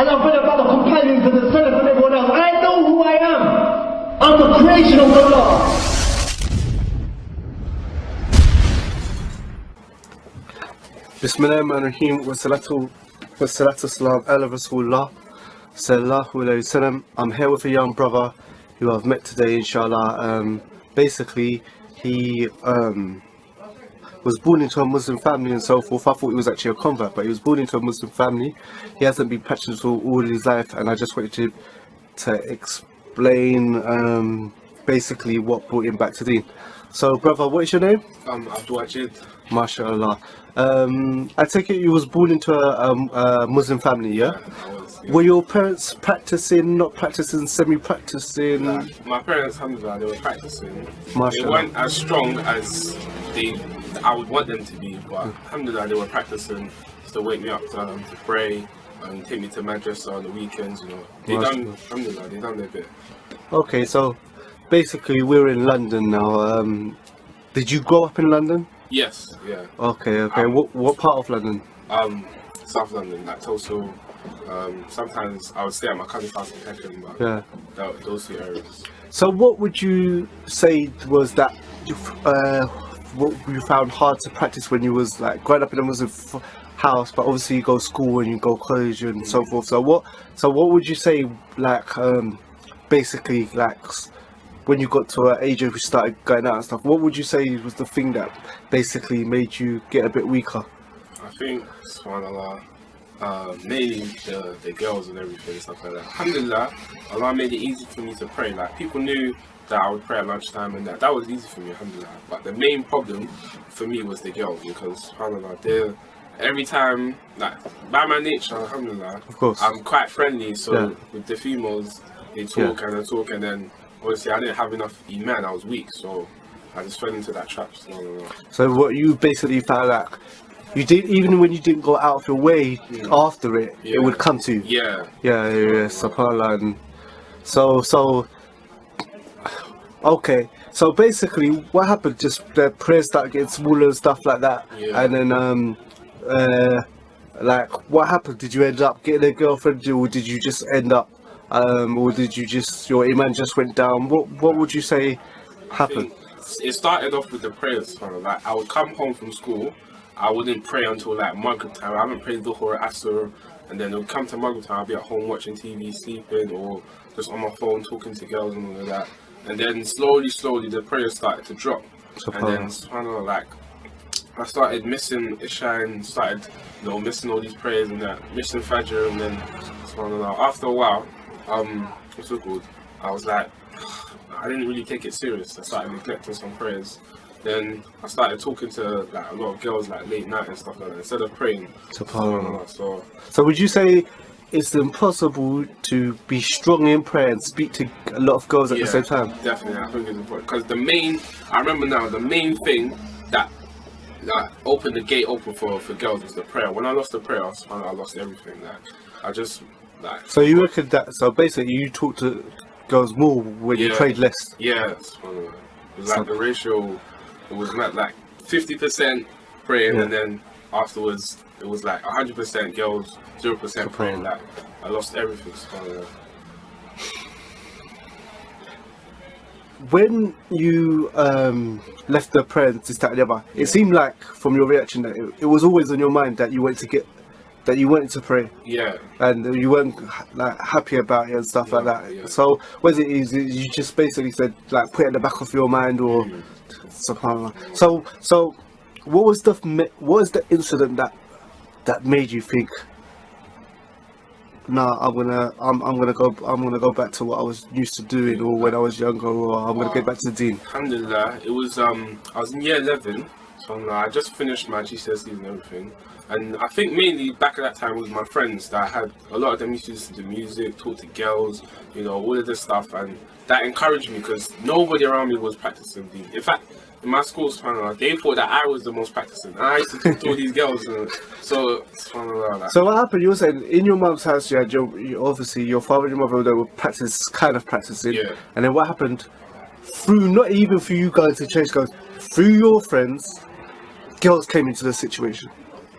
And I've read about the companions and the Salaf and everyone else. I know who I am. I'm the creation of Allah. Bismillahirrahmanirrahim. Wassalatu salam ala Rasulullah sallallahu alayhi wasallam. I'm here with a young brother who I've met today, inshallah. Basically, he was born into a Muslim family and so forth. I thought he was actually a convert, but he was born into a Muslim family. He hasn't been practicing all his life, and I just wanted to explain basically what brought him back to Deen. So, brother, what is your name? Abdul Wajid. MashaAllah. I take it you was born into a Muslim family, yeah? I was, yeah. Were your parents practicing, not practicing, semi-practicing? My parents, alhamdulillah, they were practicing. They MashaAllah. weren't as strong as I would want them to be, but alhamdulillah, they were practicing to wake me up to pray and take me to madrasa on the weekends, you know. Alhamdulillah, they done their bit. Okay, so basically we're in London now. Did you grow up in London? Yes, yeah. Okay. What part of London? South London, like Tulsa. Sometimes I would stay at my cousin's house in Peckham, but Yeah. those two areas. So what would you say was that what you found hard to practice when you was like growing up in a Muslim house, but obviously you go to school and you go college and so forth. So what would you say, like basically, like when you got to an age of you started going out and stuff, what would you say was the thing that basically made you get a bit weaker? I think, subhanAllah, mainly the girls and everything, stuff like that. Alhamdulillah, Allah made it easy for me to pray. Like, people knew that I would pray at lunchtime, and that was easy for me, alhamdulillah. But the main problem for me was the girls, because, subhanAllah, every time, like, by my nature, alhamdulillah, Of course. I'm quite friendly, so Yeah. with the females, they talk and they talk, and then obviously I didn't have enough iman, I was weak, so I just fell into that trap. So what you basically found, like, you did, even when you didn't go out of your way after it, Yeah. it would come to you. Yeah. Yeah, subhanAllah. And so okay, so basically what happened, just the prayers started getting smaller and stuff like that. Yeah. And then like, what happened? Did you end up getting a girlfriend, or did you just end up or did you just, your iman just went down? What would you say happened? It started off with the prayers. Like, I would come home from school, I wouldn't pray until like Maghrib time. I haven't prayed Dhuhr or Asr, and then it would come to Maghrib time, I'll be at home watching TV, sleeping, or just on my phone talking to girls and all of that. And then slowly the prayers started to drop. And then, subhanAllah, like, I started missing Isha and started, missing all these prayers and that, missing Fajr, and then, subhanAllah, after a while, what's it called? I was like, I didn't really take it serious. I started neglecting some prayers. Then I started talking to like a lot of girls like late night and stuff like that instead of praying. SubhanAllah. So would you say it's impossible to be strong in prayer and speak to a lot of girls at the same time? Definitely, I think it's important because the main thing that opened the gate open for girls was the prayer. When I lost the prayer, I lost everything. Like, I just like. So you reckon that? So basically, you talk to girls more when you prayed less. Yeah, it was like the ratio. It was like 50% praying, and then afterwards it was like 100% girls, 0% praying. Like, I lost everything. When you left the prayer to start the other, it seemed like from your reaction that it was always on your mind that you wanted to pray. Yeah. And you weren't like happy about it and stuff like that. Yeah. So was it easy? You just basically said like put it in the back of your mind, or subhanAllah. So what was the incident that made you think, nah, I'm gonna go back to what I was used to doing, or when I was younger, or I'm gonna get back to the Deen? Alhamdulillah, it was I was in year 11, so I just finished my GCSEs and everything, and I think mainly back at that time was my friends that I had. A lot of them used to listen to music, talk to girls, all of this stuff, and that encouraged me because nobody around me was practicing Deen. In fact, in my school, subhanAllah, they thought that I was the most practicing. And I used to talk to all these girls, so subhanAllah. Like. So what happened? You were saying in your mum's house, you had obviously your father and your mother, they were kind of practicing. Yeah. And then what happened? Not even through you going to church, through your friends, girls came into the situation.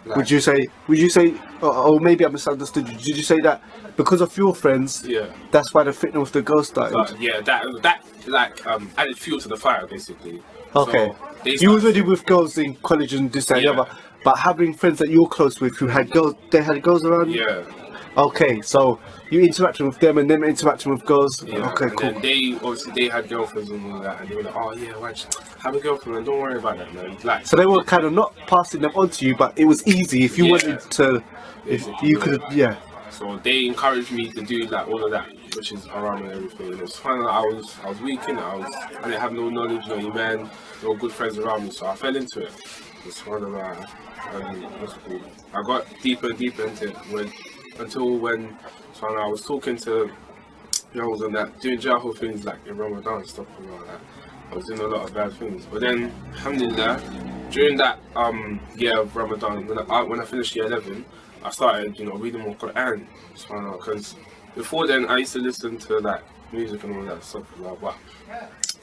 Like, Would you say, or maybe I misunderstood you, did you say that because of your friends, yeah. that's why the fitting with the girls started? Yeah, that like added fuel to the fire basically. Okay. So they You was started- already with girls in college and this and the Yeah. other, but having friends that you're close with who had girls, they had girls around you? Yeah. Okay, so you interacting with them and them interacting with girls? Yeah, Okay, and cool. then they had girlfriends and all that, and they were like, oh yeah, why have a girlfriend and don't worry about that, man. Like, So they were kind of not passing them on to you, but it was easy if you Yeah. wanted to, if Basically, you could, yeah. So they encouraged me to do like all of that, which is around and everything. And it was fun. I was weak in it. I didn't have no knowledge, no man, no good friends around me, so I fell into it. It's fun and what's it called? I got deeper and deeper into it until when I was talking to girls and that, doing jahil things like in Ramadan and stuff like that. I was doing a lot of bad things. But then, alhamdulillah, during that year of Ramadan, when I finished year 11, I started, reading more Quran, because before then I used to listen to like music and all that stuff, but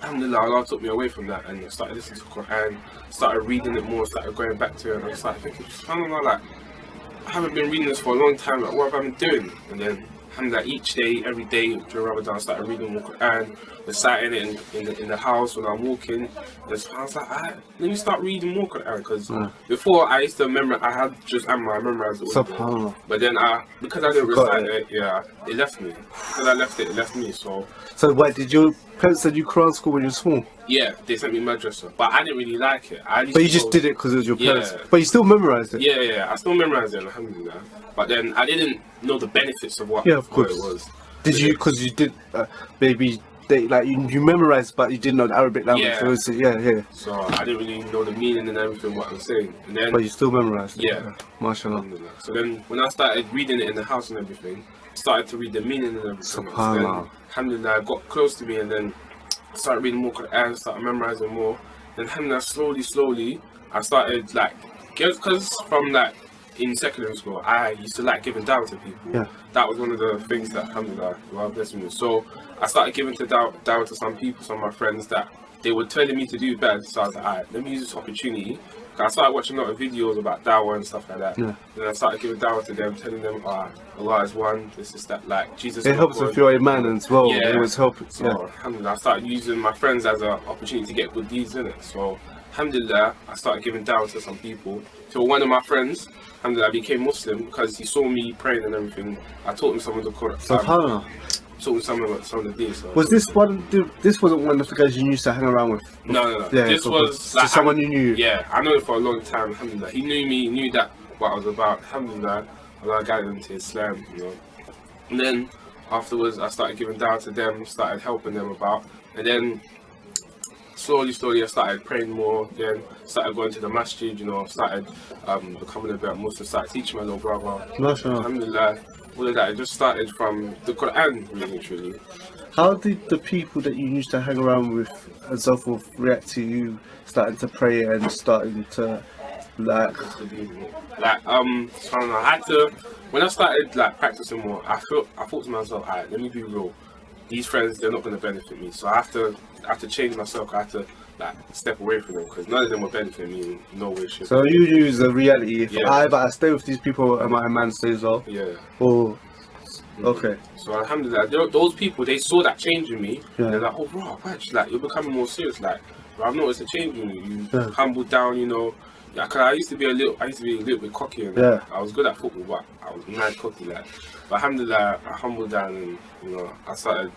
alhamdulillah, Allah took me away from that and I started listening to Quran, started reading it more, started going back to it, and I started thinking, subhanAllah, like, I haven't been reading this for a long time, like, what have I been doing? And then, alhamdulillah, each day, every day during Ramadan, I started reading more Quran, reciting it in the house when I'm walking. And I was like, let me start reading more Quran, because before I used to memorize, I had just Amma, I memorized it all. SubhanAllah. But then because I didn't Forgot recite it, it left me. Because I left it left me, so So why did your parents send you Quran school when you were small? yeah, they sent me madrasa. But I didn't really like it. But you just did it because it was your parents. Yeah. But you still memorized it. Yeah, I still memorized it, alhamdulillah. But then I didn't know the benefits of what, Yeah, of what course. it was. Did you? Because you did maybe you memorized, but you didn't know the Arabic language. Yeah. So it was, yeah. So I didn't really know the meaning and everything what I'm saying. And then But you still memorized it. Yeah. Mashallah. alhamdulillah. So then when I started reading it in the house and everything, I started to read the meaning and everything. So Subhanallah. then, alhamdulillah, it got close to me and then I started reading more Quran, started memorizing more. Then alhamdulillah, slowly, I started like, because from like in secondary school, I used to like giving dawah to people. Yeah. That was one of the things that alhamdulillah, Allah bless me with. So I started giving dawah to some people, some of my friends that they were telling me to do bad. So I was like, alright, let me use this opportunity. I started watching a lot of videos about dawah and stuff like that. Yeah. Then I started giving dawah to them, telling them, Allah is one, this is that, like Jesus It is helps one. with your iman as well. Yeah. It was helping. So Yeah. alhamdulillah, I started using my friends as an opportunity to get good deeds in it. So alhamdulillah, I started giving dawah to some people. So one of my friends, alhamdulillah, became Muslim because he saw me praying and everything. I taught him some of the Quran. Subhanallah. Taught him some of the deeds. So. Was this one? This wasn't one of the guys you used to hang around with. No. Yeah, This so was just like someone you knew. Yeah, I know him for a long time. Alhamdulillah, he knew me, knew that what I was about. Alhamdulillah, Allah guided him to Islam. And then afterwards, I started giving dawah to them, started helping them about, and then slowly, I started praying more. Then started going to the masjid. Started becoming a better Muslim. Started teaching my little brother. Mashallah. Alhamdulillah, all of that. It just started from the Quran, really, truly. How did the people that you used to hang around with and so forth react to you starting to pray and starting to like? So I had to, when I started like practicing more, I thought to myself, alright, let me be real. These friends, they're not going to benefit me. So I have to change myself. I have to like step away from them because none of them will benefit me in no way, shape. So you use the reality. If Yeah. either I stay with these people and my man stays off, Yeah. or okay. So alhamdulillah, those people, they saw that change in me. Yeah. They're like, oh bro, watch, like you're becoming more serious. Like, bro, I've noticed a change in you. You Yeah. humbled down, Yeah, cause I used to be a little bit cocky. And Yeah. I was good at football, but I was mad cocky. Like, but alhamdulillah, I humbled down and I started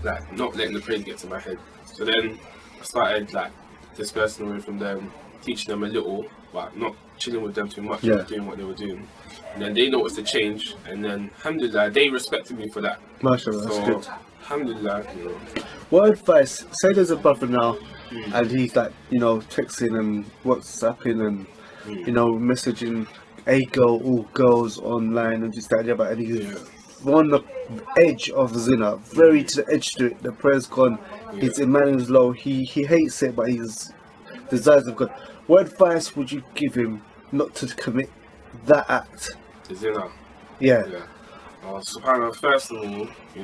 like not letting the praise get to my head. So then I started like dispersing away from them, teaching them a little, but not chilling with them too much. Yeah. Doing what they were doing. And then they noticed the change, and then alhamdulillah, they respected me for that. Mashallah, that's So good. alhamdulillah, What advice? Say there's a brother now, and he's like, texting and WhatsApping and messaging a girl, all girls online and just that, but and he's on the edge of zina, very to the edge to it. The prayer's gone, his iman is low. He hates it, but his desires of God. What advice would you give him not to commit that act? the zina. Yeah. Subhanallah, first of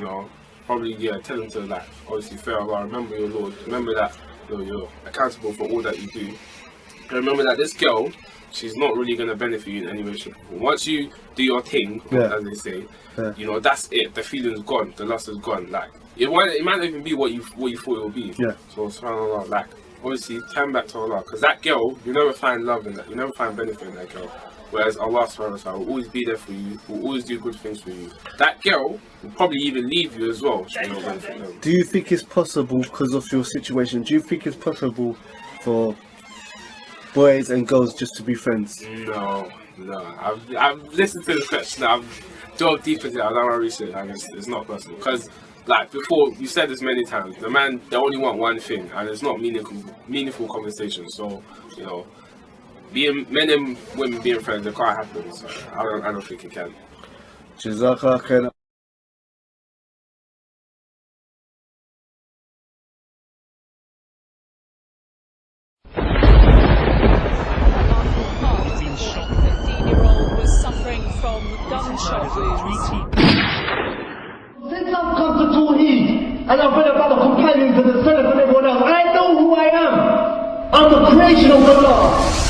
all, probably tell him to like obviously fear Allah, remember your Lord, remember that you're accountable for all that you do. And remember that this girl, she's not really going to benefit you in any way, shape, or form. Once you do your thing, as they say, you know, that's it. The feeling's gone. The lust is gone. Like it might not even be what you thought it would be. Yeah. So subhanAllah, like obviously turn back to Allah, because that girl, you never find love in that. You never find benefit in that girl. Whereas Allah subhanahu wa ta'ala will always be there for you, will always do good things for you. That girl will probably even leave you as well. Do you think it's possible, because of your situation, do you think it's possible for boys and girls just to be friends? No. I've listened to this question, I've delved deep into it, I've done my research, and it's not possible. Because, like before, you said this many times, they only want one thing, and it's not meaningful conversation. So, you know, men and women being friends, it can't happen. So I don't think it can. Jazakallah khair. Since I've come to Tawheed and I've read about the companions and the Salaf and everyone else, I know who I am. I'm the creation of Allah.